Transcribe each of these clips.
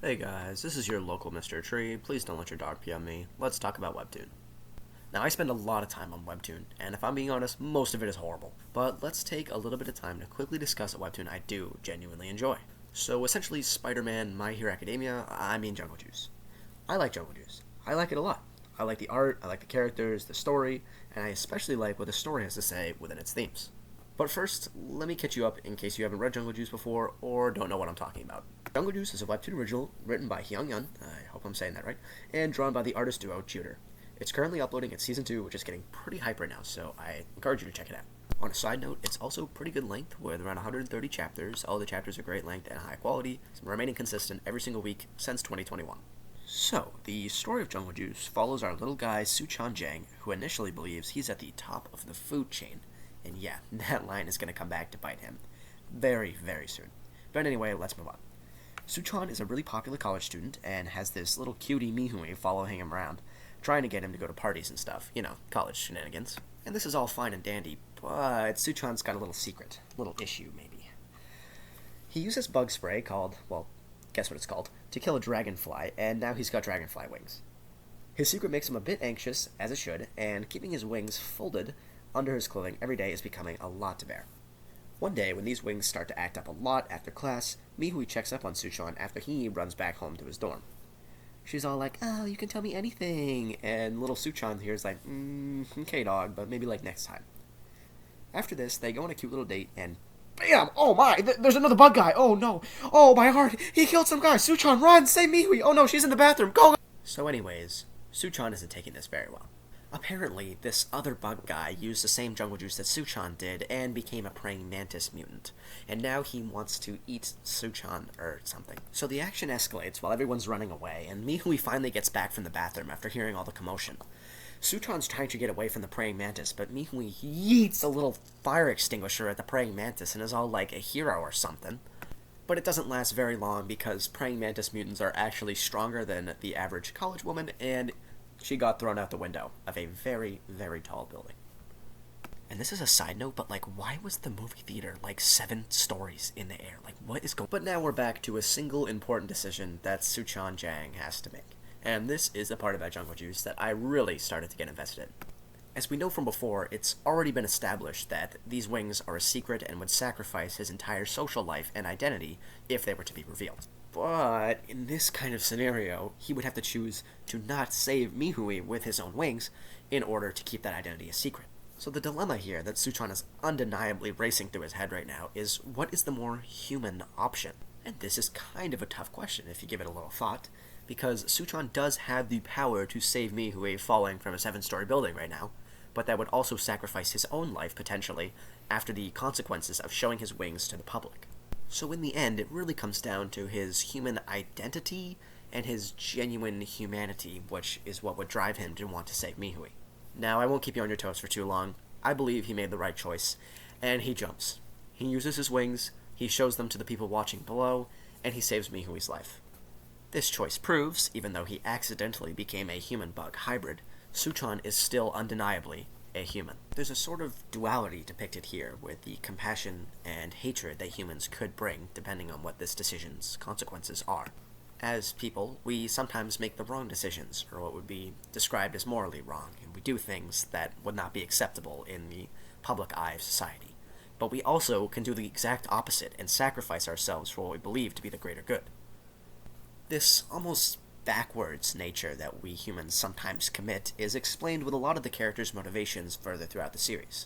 Hey guys, this is your local Mr. Tree. Please don't let your dog pee on me. Let's talk about Webtoon. Now, I spend a lot of time on Webtoon, and if I'm being honest, most of it is horrible. But let's take a little bit of time to quickly discuss a Webtoon I do genuinely enjoy. So, essentially, Spider-Man, My Hero Academia, I mean Jungle Juice. I like Jungle Juice. I like it a lot. I like the art, I like the characters, the story, and I especially like what the story has to say within its themes. But first, let me catch you up in case you haven't read Jungle Juice before or don't know what I'm talking about. Jungle Juice is a webtoon original written by Hyung Yun, I hope I'm saying that right, and drawn by the artist duo Juder. It's currently uploading its season 2, which is getting pretty hype right now, so I encourage you to check it out. On a side note, it's also pretty good length, with around 130 chapters. All the chapters are great length and high quality, remaining consistent every single week since 2021. So, the story of Jungle Juice follows our little guy Suchan Jang, who initially believes he's at the top of the food chain. And yeah, that line is going to come back to bite him very, very soon. But anyway, let's move on. Suchan is a really popular college student and has this little cutie Mihui following him around, trying to get him to go to parties and stuff. You know, college shenanigans. And this is all fine and dandy, but Suchan's got a little secret. Little issue, maybe. He uses bug spray called, well, guess what it's called, to kill a dragonfly, and now he's got dragonfly wings. His secret makes him a bit anxious, as it should, and keeping his wings folded under his clothing every day is becoming a lot to bear. One day, when these wings start to act up a lot after class, Mihui checks up on Suchan after he runs back home to his dorm. She's all like, "Oh, you can tell me anything," and little Suchan here is like, "Okay, dog, but maybe like next time." After this, they go on a cute little date, and bam! Oh my! There's another bug guy! Oh no! Oh, my heart! He killed some guy! Suchan, run! Save Mihui! Oh no, she's in the bathroom! Go! So anyways, Suchan isn't taking this very well. Apparently, this other bug guy used the same jungle juice that Suchan did and became a praying mantis mutant. And now he wants to eat Suchan or something. So the action escalates while everyone's running away, and Mihui finally gets back from the bathroom after hearing all the commotion. Suchan's trying to get away from the praying mantis, but Mihui yeets a little fire extinguisher at the praying mantis and is all like a hero or something. But it doesn't last very long because praying mantis mutants are actually stronger than the average college woman, and she got thrown out the window of a very, very tall building. And this is a side note, but like, why was the movie theater like 7 stories in the air? Like, what is going on? But now we're back to a single important decision that Suchan Jang has to make. And this is the part about Jungle Juice that I really started to get invested in. As we know from before, it's already been established that these wings are a secret and would sacrifice his entire social life and identity if they were to be revealed. But in this kind of scenario, he would have to choose to not save Mihui with his own wings in order to keep that identity a secret. So the dilemma here that Suchan is undeniably racing through his head right now is, what is the more human option? And this is kind of a tough question if you give it a little thought, because Suchan does have the power to save Mihui falling from a 7-story building right now, but that would also sacrifice his own life potentially after the consequences of showing his wings to the public. So in the end, it really comes down to his human identity and his genuine humanity, which is what would drive him to want to save Mihui. Now, I won't keep you on your toes for too long. I believe he made the right choice, and he jumps. He uses his wings, he shows them to the people watching below, and he saves Mihui's life. This choice proves, even though he accidentally became a human-bug hybrid, Suchan is still undeniably a human. There's a sort of duality depicted here with the compassion and hatred that humans could bring depending on what this decision's consequences are. As people, we sometimes make the wrong decisions, or what would be described as morally wrong, and we do things that would not be acceptable in the public eye of society. But we also can do the exact opposite and sacrifice ourselves for what we believe to be the greater good. This almost backwards nature that we humans sometimes commit is explained with a lot of the characters' motivations further throughout the series.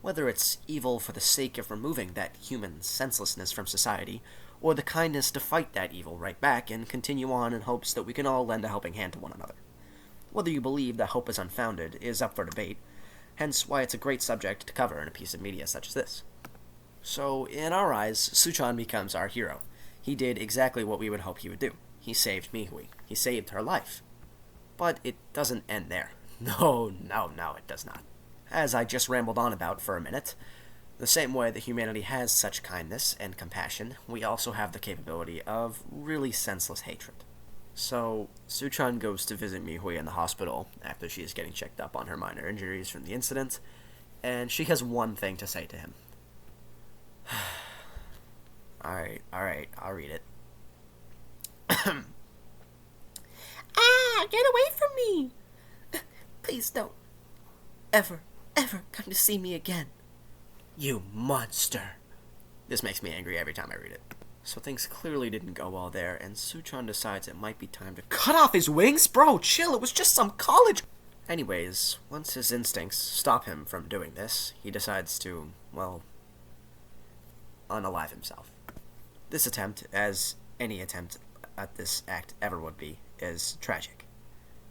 Whether it's evil for the sake of removing that human senselessness from society, or the kindness to fight that evil right back and continue on in hopes that we can all lend a helping hand to one another. Whether you believe that hope is unfounded is up for debate, hence why it's a great subject to cover in a piece of media such as this. So, in our eyes, Suchan becomes our hero. He did exactly what we would hope he would do. He saved Mihui. He saved her life. But it doesn't end there. No, it does not. As I just rambled on about for a minute, the same way that humanity has such kindness and compassion, we also have the capability of really senseless hatred. So, Suchan goes to visit Mihui in the hospital after she is getting checked up on her minor injuries from the incident, and she has one thing to say to him. Alright, I'll read it. get away from me! Please don't ever come to see me again. You monster. This makes me angry every time I read it. So things clearly didn't go well there, and Suchan decides it might be time to cut off his wings? Bro, chill, it was just some college... Anyways, once his instincts stop him from doing this, he decides to, well, unalive himself. This attempt, as any attempt at this act ever would be, is tragic.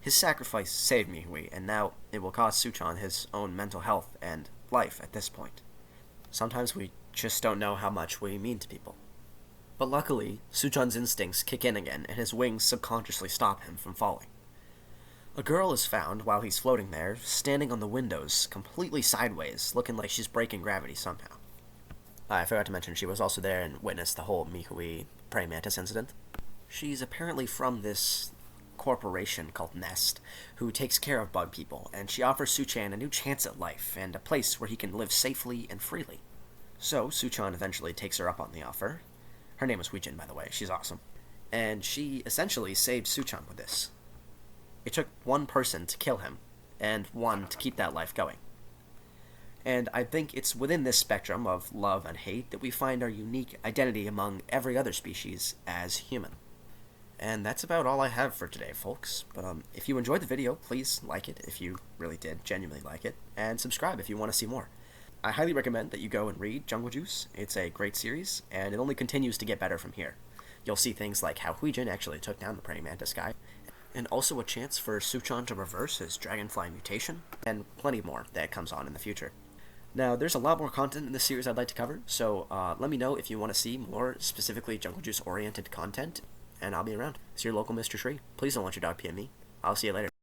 His sacrifice saved Mihui, and now it will cost Suchan his own mental health and life at this point. Sometimes we just don't know how much we mean to people. But luckily, Suchan's instincts kick in again, and his wings subconsciously stop him from falling. A girl is found while he's floating there, standing on the windows, completely sideways, looking like she's breaking gravity somehow. I forgot to mention she was also there and witnessed the whole Mihui praying mantis incident. She's apparently from this corporation called Nest, who takes care of bug people, and she offers Suchan a new chance at life, and a place where he can live safely and freely. So, Suchan eventually takes her up on the offer. Her name is Huijin, by the way, she's awesome. And she essentially saved Suchan with this. It took one person to kill him, and one to keep that life going. And I think it's within this spectrum of love and hate that we find our unique identity among every other species as human. And that's about all I have for today, folks. But if you enjoyed the video, please like it if you really did genuinely like it, and subscribe if you want to see more. I highly recommend that you go and read Jungle Juice. It's a great series, and it only continues to get better from here. You'll see things like how Huijin actually took down the praying mantis guy, and also a chance for Suchan to reverse his dragonfly mutation, and plenty more that comes on in the future. Now, there's a lot more content in this series I'd like to cover, so let me know if you want to see more specifically Jungle Juice-oriented content, and I'll be around. It's your local Mr. Tree. Please don't let your dog PM me. I'll see you later.